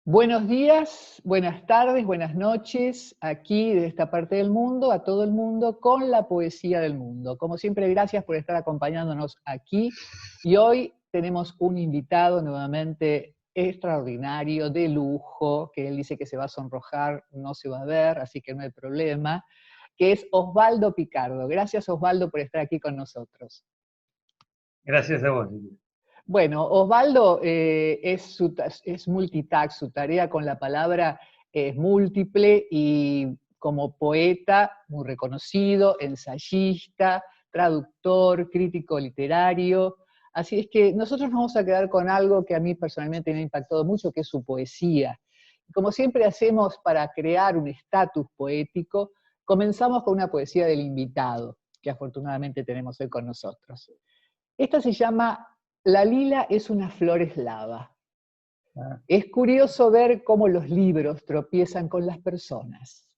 Buenos días, buenas tardes, buenas noches, aquí de esta parte del mundo, a todo el mundo, con la poesía del mundo. Como siempre, gracias por estar acompañándonos aquí. Y hoy tenemos un invitado nuevamente extraordinario, de lujo, que él dice que se va a sonrojar, no se va a ver, así que no hay problema, que es Osvaldo Picardo. Gracias, Osvaldo, por estar aquí con nosotros. Gracias a vos, Silvia. Bueno, Osvaldo es multitask, su tarea con la palabra es múltiple y como poeta muy reconocido, ensayista, traductor, crítico literario. Así es que nosotros nos vamos a quedar con algo que a mí personalmente me ha impactado mucho, que es su poesía. Como siempre hacemos para crear un estatus poético, comenzamos con una poesía del invitado, que afortunadamente tenemos hoy con nosotros. Esta se llama La lila es una flor eslava. Es curioso ver cómo los libros tropiezan con las personas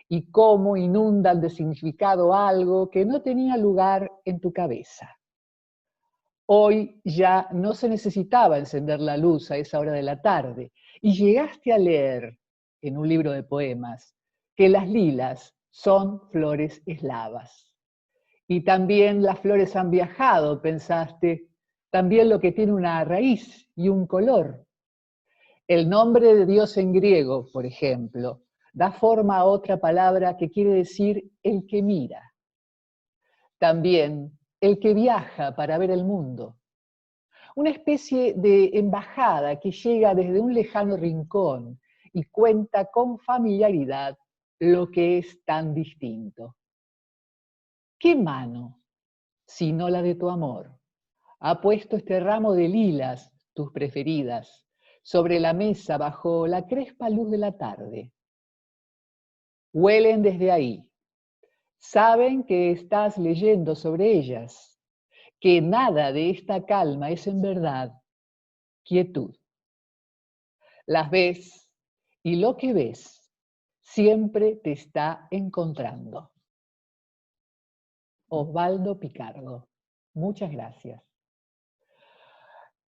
y cómo inundan de significado algo que no tenía lugar en tu cabeza. Hoy ya no se necesitaba encender la luz a esa hora de la tarde y llegaste a leer en un libro de poemas que las lilas son flores eslavas. Y también las flores han viajado, pensaste, también lo que tiene una raíz y un color. El nombre de Dios en griego, por ejemplo, da forma a otra palabra que quiere decir el que mira. También el que viaja para ver el mundo. Una especie de embajada que llega desde un lejano rincón y cuenta con familiaridad lo que es tan distinto. ¿Qué mano, sino la de tu amor, ha puesto este ramo de lilas, tus preferidas, sobre la mesa bajo la crespa luz de la tarde? Huelen desde ahí. Saben que estás leyendo sobre ellas, que nada de esta calma es en verdad quietud. Las ves y lo que ves siempre te está encontrando. Osvaldo Picardo. Muchas gracias.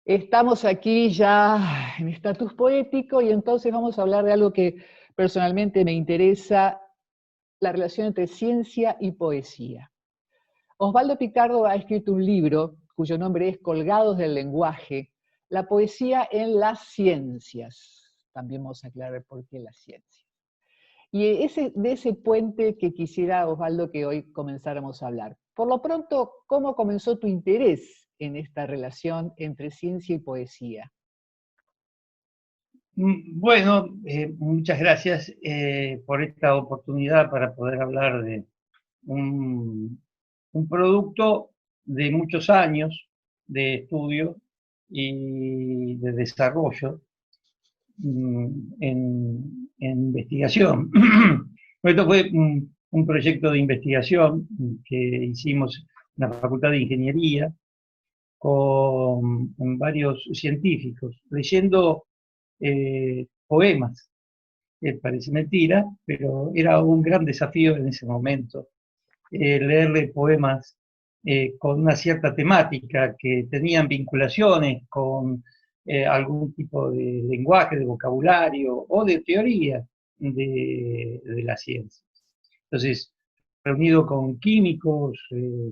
Estamos aquí ya en estatus poético y entonces vamos a hablar de algo que personalmente me interesa, la relación entre ciencia y poesía. Osvaldo Picardo ha escrito un libro cuyo nombre es Colgados del lenguaje, la poesía en las ciencias. También vamos a aclarar por qué las ciencias. Y de ese puente que quisiera, Osvaldo, que hoy comenzáramos a hablar. Por lo pronto, ¿cómo comenzó tu interés en esta relación entre ciencia y poesía? Bueno, muchas gracias por esta oportunidad para poder hablar de un producto de muchos años de estudio y de desarrollo en investigación. Esto fue un proyecto de investigación que hicimos en la Facultad de Ingeniería con varios científicos, leyendo poemas. Parece mentira, pero era un gran desafío en ese momento leerle poemas con una cierta temática, que tenían vinculaciones con algún tipo de lenguaje, de vocabulario o de teoría de la ciencia. Entonces, reunido con químicos,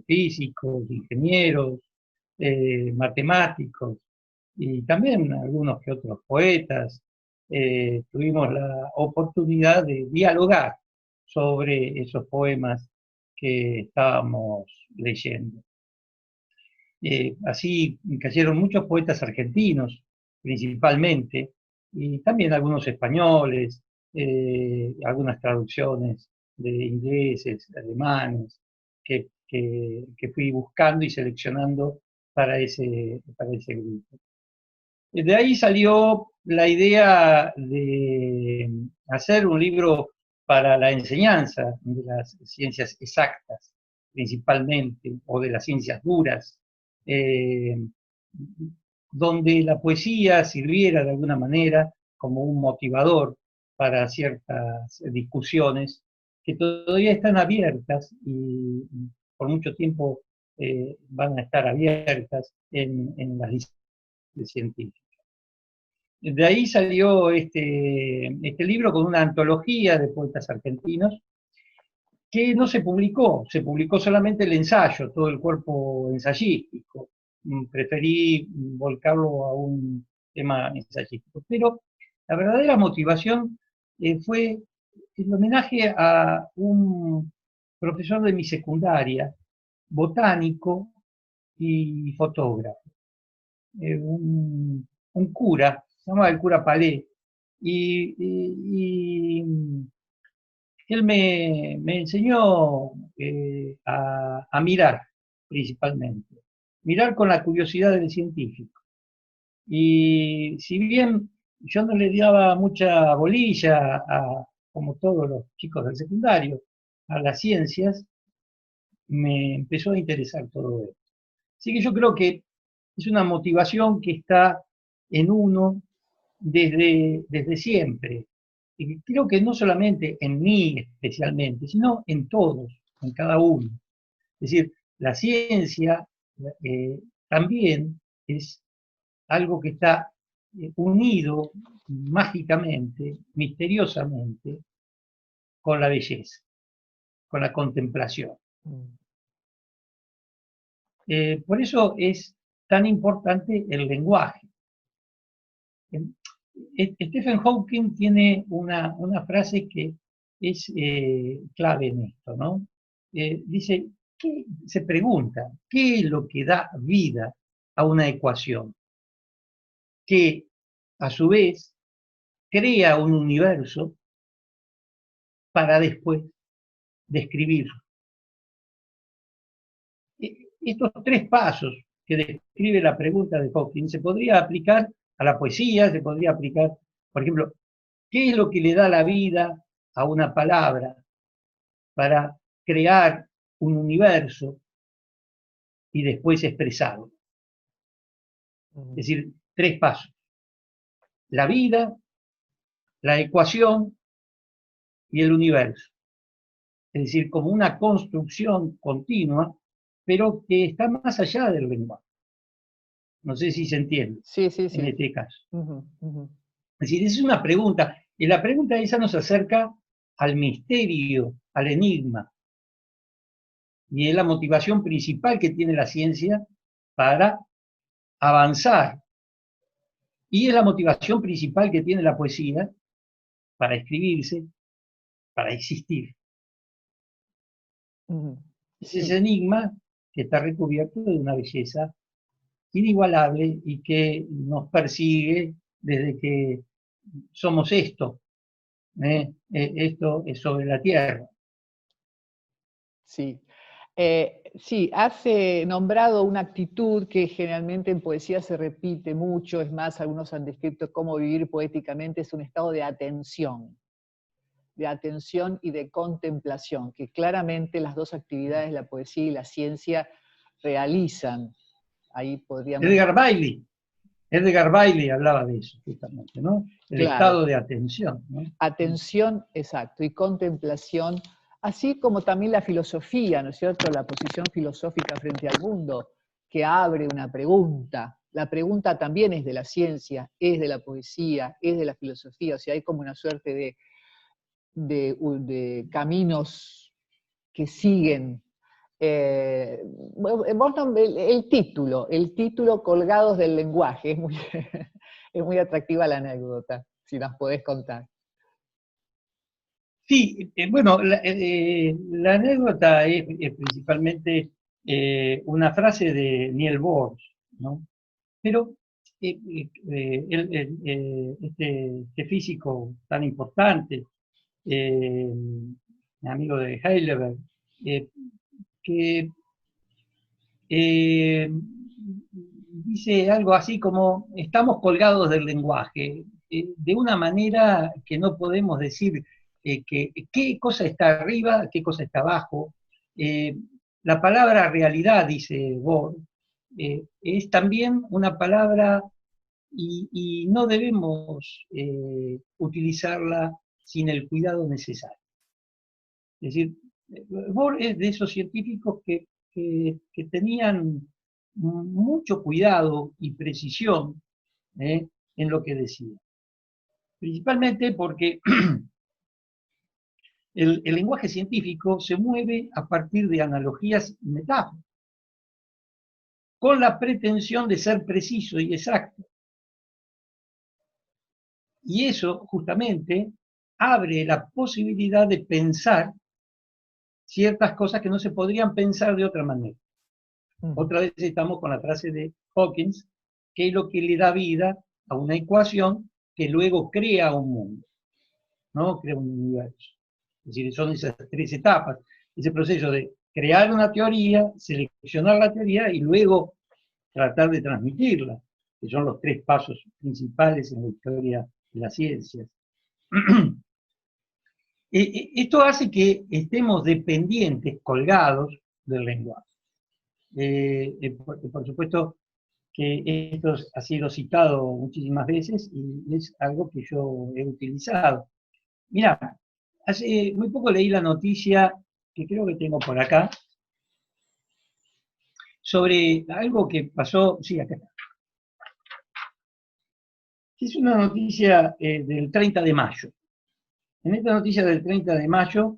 físicos, ingenieros, matemáticos y también algunos que otros poetas, tuvimos la oportunidad de dialogar sobre esos poemas que estábamos leyendo. Así cayeron muchos poetas argentinos, principalmente, y también algunos españoles, algunas traducciones de ingleses, alemanes, que fui buscando y seleccionando para ese grupo. De ahí salió la idea de hacer un libro para la enseñanza de las ciencias exactas, principalmente, o de las ciencias duras, eh, donde la poesía sirviera de alguna manera como un motivador para ciertas discusiones que todavía están abiertas y por mucho tiempo van a estar abiertas en las disciplinas científicas. de ahí salió este libro con una antología de poetas argentinos que no se publicó solamente el ensayo, todo el cuerpo ensayístico. Preferí volcarlo a un tema ensayístico. Pero la verdadera motivación fue el homenaje a un profesor de mi secundaria, botánico y fotógrafo, un cura, se llamaba el cura Palé, y él me enseñó a mirar, principalmente. Mirar con la curiosidad del científico. Y si bien yo no le daba mucha bolilla, como todos los chicos del secundario, a las ciencias, me empezó a interesar todo esto. Así que yo creo que es una motivación que está en uno desde siempre. Y creo que no solamente en mí especialmente, sino en todos, en cada uno. Es decir, la ciencia también es algo que está unido mágicamente, misteriosamente, con la belleza, con la contemplación. Por eso es tan importante el lenguaje. Stephen Hawking tiene una frase que es clave en esto, ¿no? Dice, se pregunta, ¿qué es lo que da vida a una ecuación? Que a su vez crea un universo para después describirlo. Estos tres pasos que describe la pregunta de Hawking se podría aplicar a la poesía, se podría aplicar, por ejemplo, ¿qué es lo que le da la vida a una palabra para crear un universo y después expresarlo? Es decir, tres pasos. La vida, la ecuación y el universo. Es decir, como una construcción continua, pero que está más allá del lenguaje. No sé si se entiende Sí, sí, sí. en este caso. Es decir, es una pregunta, y la pregunta esa nos acerca al misterio, al enigma, y es la motivación principal que tiene la ciencia para avanzar, y es la motivación principal que tiene la poesía para escribirse, para existir. Es ese enigma que está recubierto de una belleza inigualable y que nos persigue desde que somos esto. Esto es sobre la tierra. Sí. Sí, has nombrado una actitud que generalmente en poesía se repite mucho, es más, algunos han descrito cómo vivir poéticamente, es un estado de atención y de contemplación, que claramente las dos actividades, la poesía y la ciencia, realizan. Ahí podríamos... Edgar Bailey hablaba de eso, justamente, ¿no? El estado de atención, ¿no? Atención, exacto, y contemplación, así como también la filosofía, ¿no es cierto? La posición filosófica frente al mundo, que abre una pregunta. La pregunta también es de la ciencia, es de la poesía, es de la filosofía, o sea, hay como una suerte de caminos que siguen. El título Colgados del lenguaje, es muy atractiva la anécdota, si nos podés contar. Sí, bueno, la anécdota es principalmente una frase de Niels Bohr, ¿no? Pero este físico tan importante, amigo de Heidelberg, que dice algo así como, estamos colgados del lenguaje, de una manera que no podemos decir qué cosa está arriba, qué cosa está abajo. La palabra realidad, dice Bohr, es también una palabra y no debemos utilizarla sin el cuidado necesario. Es decir, Bohr es de esos científicos que tenían mucho cuidado y precisión en lo que decía. Principalmente porque el lenguaje científico se mueve a partir de analogías y metáforas, con la pretensión de ser preciso y exacto. Y eso, justamente, abre la posibilidad de pensar ciertas cosas que no se podrían pensar de otra manera. Otra vez estamos con la frase de Hawkins, que es lo que le da vida a una ecuación que luego crea un mundo, ¿no? Crea un universo. Es decir, son esas tres etapas, ese proceso de crear una teoría, seleccionar la teoría y luego tratar de transmitirla, que son los tres pasos principales en la historia de las ciencias. Esto hace que estemos dependientes, colgados del lenguaje. Por supuesto que esto ha sido citado muchísimas veces y es algo que yo he utilizado. Mirá, hace muy poco leí la noticia, que creo que tengo por acá, sobre algo que pasó, sí, acá está. Es una noticia del 30 de mayo. En esta noticia del 30 de mayo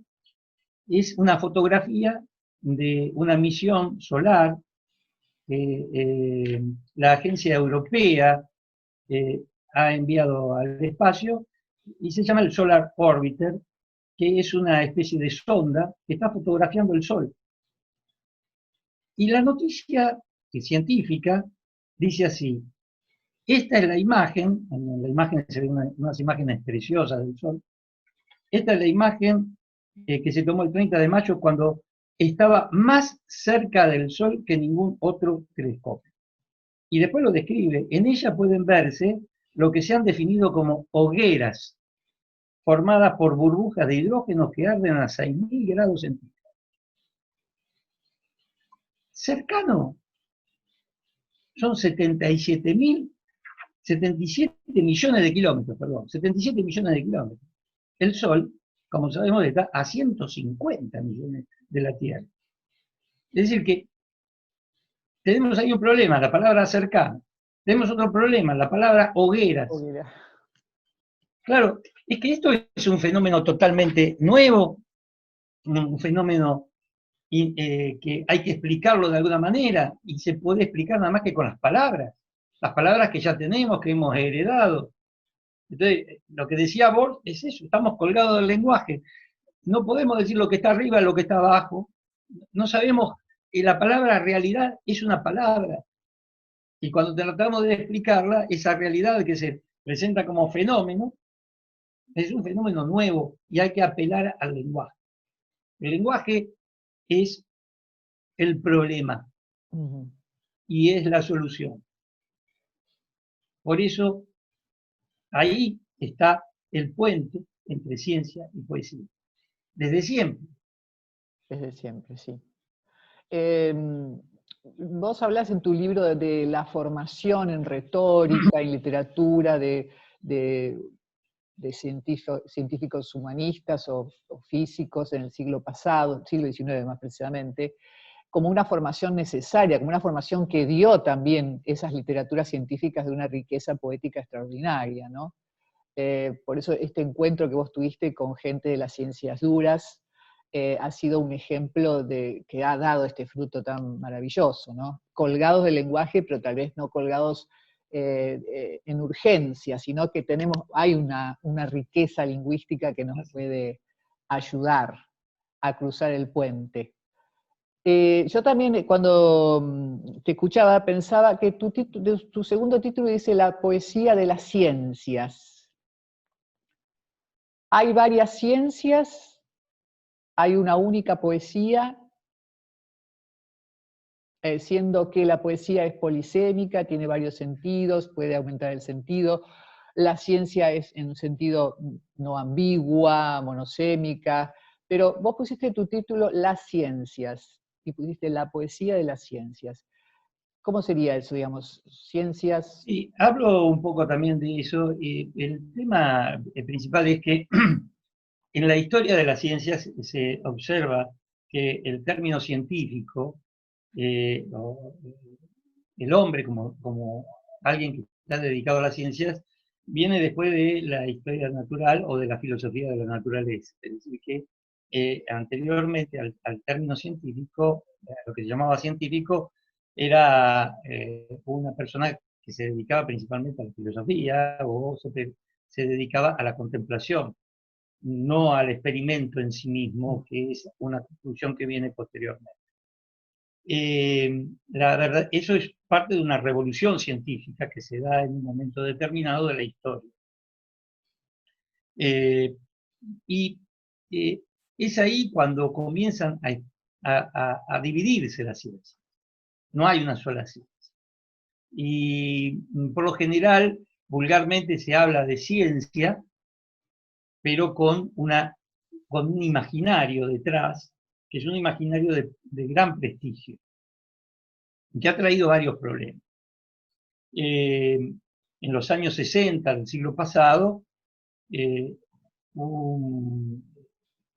es una fotografía de una misión solar que la agencia europea ha enviado al espacio y se llama el Solar Orbiter, que es una especie de sonda que está fotografiando el Sol. Y la noticia científica dice así: esta es la imagen, en la imagen se ven unas imágenes preciosas del Sol, esta es la imagen que se tomó el 30 de mayo cuando estaba más cerca del Sol que ningún otro telescopio. Y después lo describe. En ella pueden verse lo que se han definido como hogueras, formadas por burbujas de hidrógeno que arden a 6.000 grados centígrados. Cercano son 77 millones de kilómetros, perdón, 77 millones de kilómetros. El Sol, como sabemos, está a 150 millones de la Tierra. Es decir que tenemos ahí un problema, la palabra cercano. Tenemos otro problema, la palabra hogueras. Claro, es que esto es un fenómeno totalmente nuevo, un fenómeno que hay que explicarlo de alguna manera, y se puede explicar nada más que con las palabras que ya tenemos, que hemos heredado. Entonces, lo que decía Bohr es eso, estamos colgados del lenguaje. No podemos decir lo que está arriba y lo que está abajo. No sabemos que la palabra realidad es una palabra. Y cuando tratamos de explicarla, esa realidad que se presenta como fenómeno, es un fenómeno nuevo y hay que apelar al lenguaje. El lenguaje es el problema y es la solución. Por eso, ahí está el puente entre ciencia y poesía. Desde siempre. Desde siempre, sí. Vos hablas en tu libro de la formación en retórica, en literatura, de científicos humanistas o físicos en el siglo pasado, siglo XIX más precisamente, como una formación necesaria, como una formación que dio también esas literaturas científicas de una riqueza poética extraordinaria, ¿no? Por eso este encuentro que vos tuviste con gente de las ciencias duras ha sido un ejemplo que ha dado este fruto tan maravilloso, ¿no? Colgados del lenguaje, pero tal vez no colgados en urgencia, sino que hay una riqueza lingüística que nos puede ayudar a cruzar el puente. Yo también, cuando te escuchaba, pensaba que tu segundo título dice La poesía de las ciencias. Hay varias ciencias, hay una única poesía, siendo que la poesía es polisémica, tiene varios sentidos, puede aumentar el sentido. La ciencia es en un sentido no ambigua, monosémica, pero vos pusiste tu título Las ciencias, y pusiste la poesía de las ciencias. ¿Cómo sería eso, digamos? Ciencias... Sí, hablo un poco también de eso. El tema principal es que en la historia de las ciencias se observa que el término científico, el hombre como alguien que está dedicado a las ciencias, viene después de la historia natural o de la filosofía de la naturaleza. Es decir, que anteriormente al término científico, lo que se llamaba científico, era una persona que se dedicaba principalmente a la filosofía o se dedicaba a la contemplación, no al experimento en sí mismo, que es una conclusión que viene posteriormente. La verdad, eso es parte de una revolución científica que se da en un momento determinado de la historia. Y es ahí cuando comienzan a dividirse las ciencias. No hay una sola ciencia. Y por lo general, vulgarmente se habla de ciencia, pero con un imaginario detrás, que es un imaginario de gran prestigio, que ha traído varios problemas. En los años 60 del siglo pasado,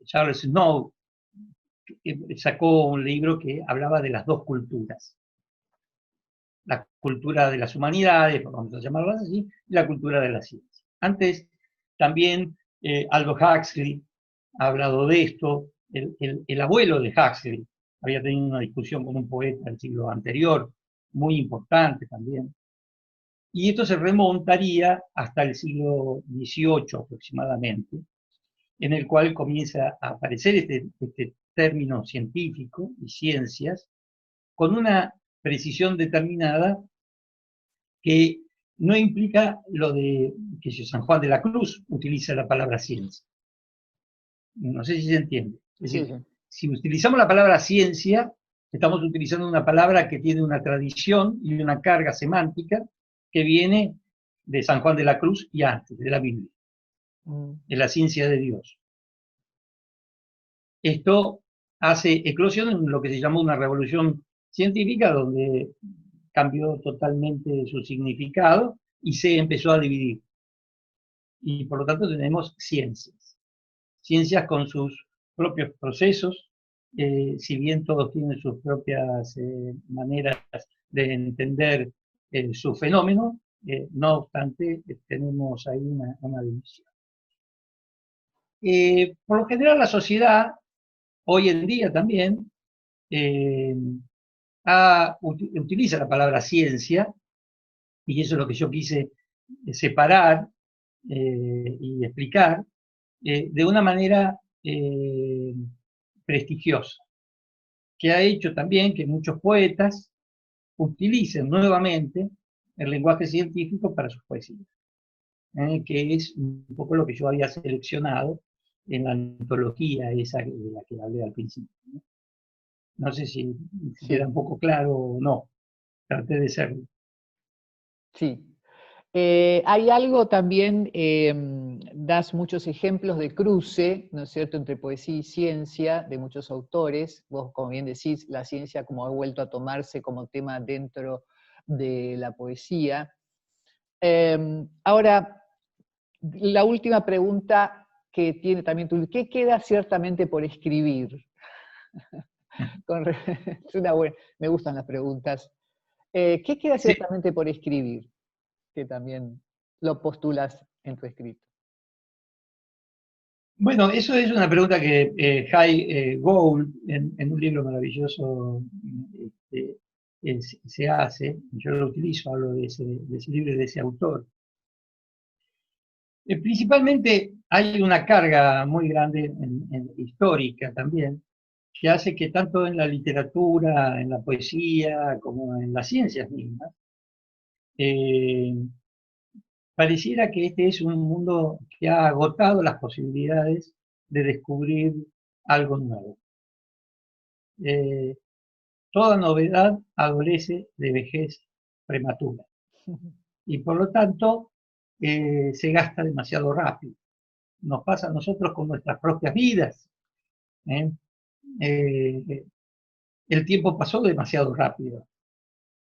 Charles Snow sacó un libro que hablaba de las dos culturas. La cultura de las humanidades, vamos a llamarlas así, y la cultura de la ciencia. Antes, también Aldous Huxley ha hablado de esto. El abuelo de Huxley había tenido una discusión con un poeta del siglo anterior, muy importante también. Y esto se remontaría hasta el siglo XVIII aproximadamente, en el cual comienza a aparecer este término científico y ciencias con una precisión determinada que no implica lo de que San Juan de la Cruz utiliza la palabra ciencia. No sé si se entiende. Es decir, Sí. si utilizamos la palabra ciencia, estamos utilizando una palabra que tiene una tradición y una carga semántica que viene de San Juan de la Cruz y antes, de la Biblia, de la ciencia de Dios. Esto hace eclosión en lo que se llamó una revolución científica, donde cambió totalmente su significado y se empezó a dividir. Y por lo tanto tenemos ciencias. Ciencias con sus propios procesos, si bien todos tienen sus propias maneras de entender su fenómeno, no obstante tenemos ahí una división. Por lo general la sociedad, hoy en día también, utiliza la palabra ciencia, y eso es lo que yo quise separar y explicar, de una manera prestigiosa, que ha hecho también que muchos poetas utilicen nuevamente el lenguaje científico para sus poesías, que es un poco lo que yo había seleccionado en la antología esa de la que hablé al principio. No sé si queda un poco claro o no, traté de serlo. Sí. Hay algo también, das muchos ejemplos de cruce, ¿no es cierto?, entre poesía y ciencia de muchos autores. Vos, como bien decís, la ciencia como ha vuelto a tomarse como tema dentro de la poesía. Ahora, la última pregunta que tiene también tu libro, ¿qué queda ciertamente por escribir? Es una buena, me gustan las preguntas. ¿Qué queda Sí. ciertamente por escribir? Que también lo postulas en tu escrito. Bueno, eso es una pregunta que Jay Gould, en un libro maravilloso, se hace. Yo lo utilizo, hablo de ese libro y de ese autor. Principalmente hay una carga muy grande histórica también, que hace que tanto en la literatura, en la poesía, como en las ciencias mismas, pareciera que este es un mundo que ha agotado las posibilidades de descubrir algo nuevo. Toda novedad adolece de vejez prematura y por lo tanto se gasta demasiado rápido. Nos pasa a nosotros con nuestras propias vidas. El tiempo pasó demasiado rápido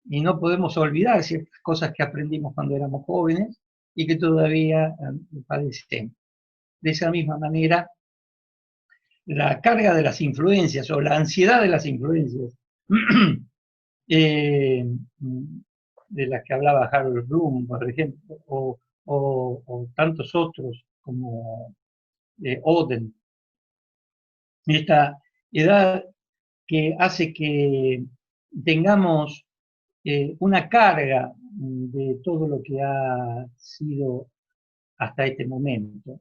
y no podemos olvidar ciertas cosas que aprendimos cuando éramos jóvenes y que todavía padecemos. De esa misma manera, la carga de las influencias o la ansiedad de las influencias de las que hablaba Harold Bloom, por ejemplo, o o tantos otros como Oden. Esta edad que hace que tengamos una carga de todo lo que ha sido hasta este momento,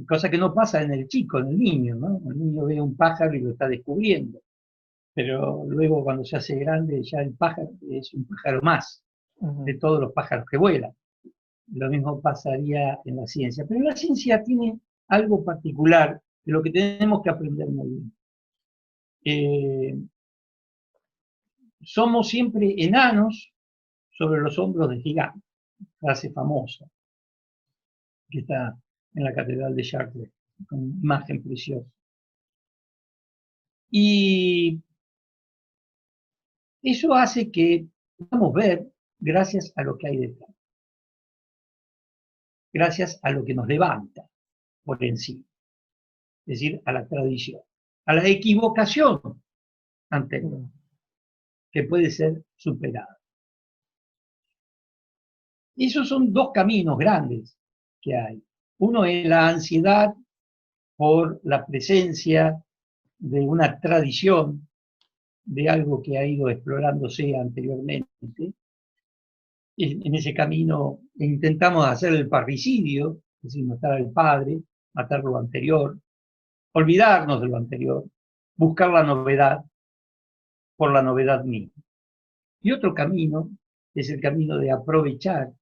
cosa que no pasa en el chico, en el niño, ¿no? El niño ve un pájaro y lo está descubriendo, pero luego cuando se hace grande ya el pájaro es un pájaro más de todos los pájaros que vuelan. Lo mismo pasaría en la ciencia, pero la ciencia tiene algo particular de lo que tenemos que aprender muy bien. Somos siempre enanos sobre los hombros de gigantes, frase famosa, que está en la Catedral de Chartres, con imagen preciosa. Y eso hace que podamos ver gracias a lo que hay detrás, gracias a lo que nos levanta por encima, es decir, a la tradición, a la equivocación anterior, que puede ser superada. Esos son dos caminos grandes que hay. Uno es la ansiedad por la presencia de una tradición, de algo que ha ido explorándose anteriormente. En ese camino intentamos hacer el parricidio, es decir, matar al padre, matar lo anterior, olvidarnos de lo anterior, buscar la novedad por la novedad misma. Y otro camino es el camino de aprovechar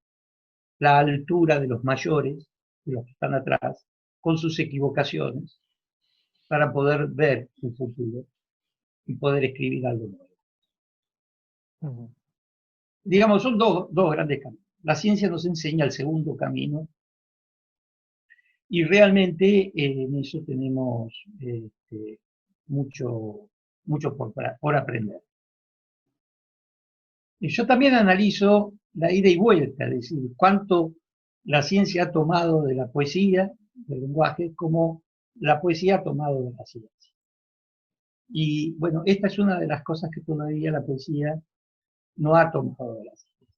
la altura de los mayores, de los que están atrás, con sus equivocaciones, para poder ver el futuro y poder escribir algo nuevo. Digamos, son dos grandes caminos. La ciencia nos enseña el segundo camino y realmente en eso tenemos mucho por aprender. Y yo también analizo la ida y vuelta, es decir, cuánto la ciencia ha tomado de la poesía, del lenguaje, como la poesía ha tomado de la ciencia. Y bueno, esta es una de las cosas que todavía la poesía no ha tomado de la ciencia.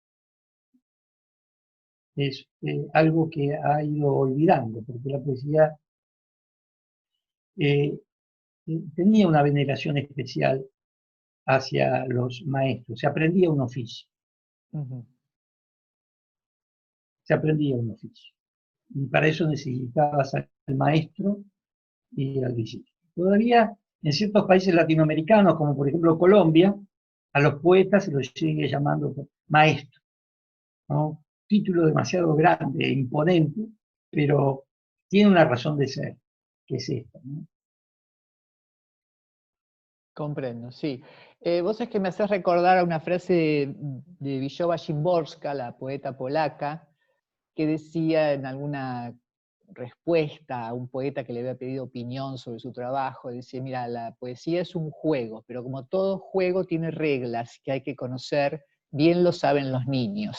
Es algo que ha ido olvidando, porque la poesía tenía una veneración especial hacia los maestros, se aprendía un oficio. Se aprendía un oficio. Y para eso necesitabas al maestro y al discípulo. Todavía en ciertos países latinoamericanos, como por ejemplo Colombia, a los poetas se los sigue llamando maestro, ¿no? Título demasiado grande e imponente, pero tiene una razón de ser, que es esta, ¿no? Comprendo, sí. Vos es que me haces recordar a una frase de Wisława Szymborska, la poeta polaca, que decía en alguna respuesta a un poeta que le había pedido opinión sobre su trabajo, decía, mira, la poesía es un juego, pero como todo juego tiene reglas que hay que conocer, bien lo saben los niños.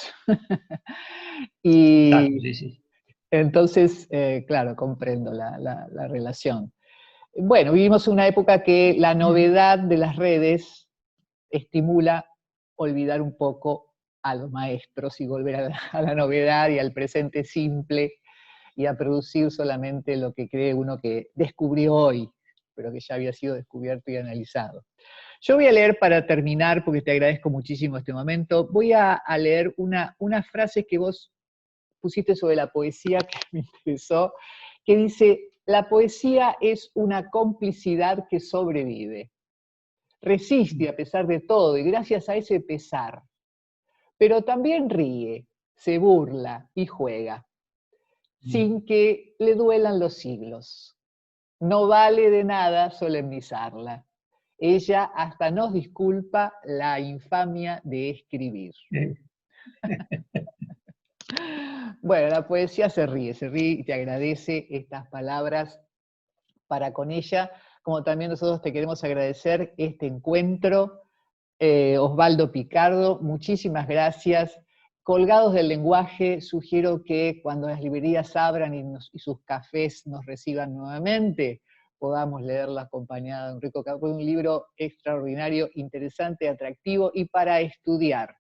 Y Claro, sí. entonces, claro, comprendo la relación. Bueno, vivimos una época que la novedad de las redes estimula olvidar un poco a los maestros y volver a la novedad y al presente simple y a producir solamente lo que cree uno que descubrió hoy, pero que ya había sido descubierto y analizado. Yo voy a leer para terminar, porque te agradezco muchísimo este momento, voy a leer una frase que vos pusiste sobre la poesía que me interesó, que dice, la poesía es una complicidad que sobrevive. Resiste a pesar de todo y gracias a ese pesar. Pero también ríe, se burla y juega, sin que le duelan los siglos. No vale de nada solemnizarla. Ella hasta nos disculpa la infamia de escribir. Bueno, la poesía se ríe y te agradece estas palabras para con ella, como también nosotros te queremos agradecer este encuentro. Osvaldo Picardo, muchísimas gracias. Colgados del lenguaje, sugiero que cuando las librerías abran y sus cafés nos reciban nuevamente, podamos leerlo acompañado de un rico café, un libro extraordinario, interesante, atractivo y para estudiar,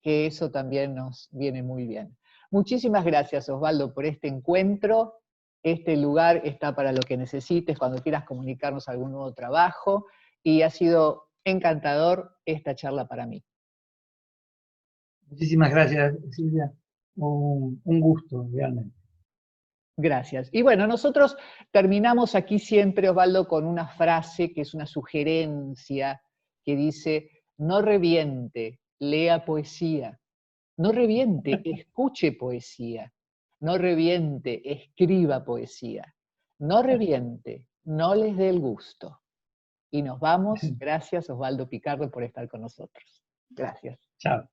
que eso también nos viene muy bien. Muchísimas gracias, Osvaldo, por este encuentro. Este lugar está para lo que necesites cuando quieras comunicarnos algún nuevo trabajo, y ha sido encantador esta charla para mí. Muchísimas gracias, Silvia. Un gusto, realmente. Gracias. Y bueno, nosotros terminamos aquí siempre, Osvaldo, con una frase que es una sugerencia que dice: no reviente, lea poesía. No reviente, escuche poesía. No reviente, escriba poesía. No reviente, no les dé el gusto. Y nos vamos. Gracias, Osvaldo Picardo, por estar con nosotros. Gracias. Chao.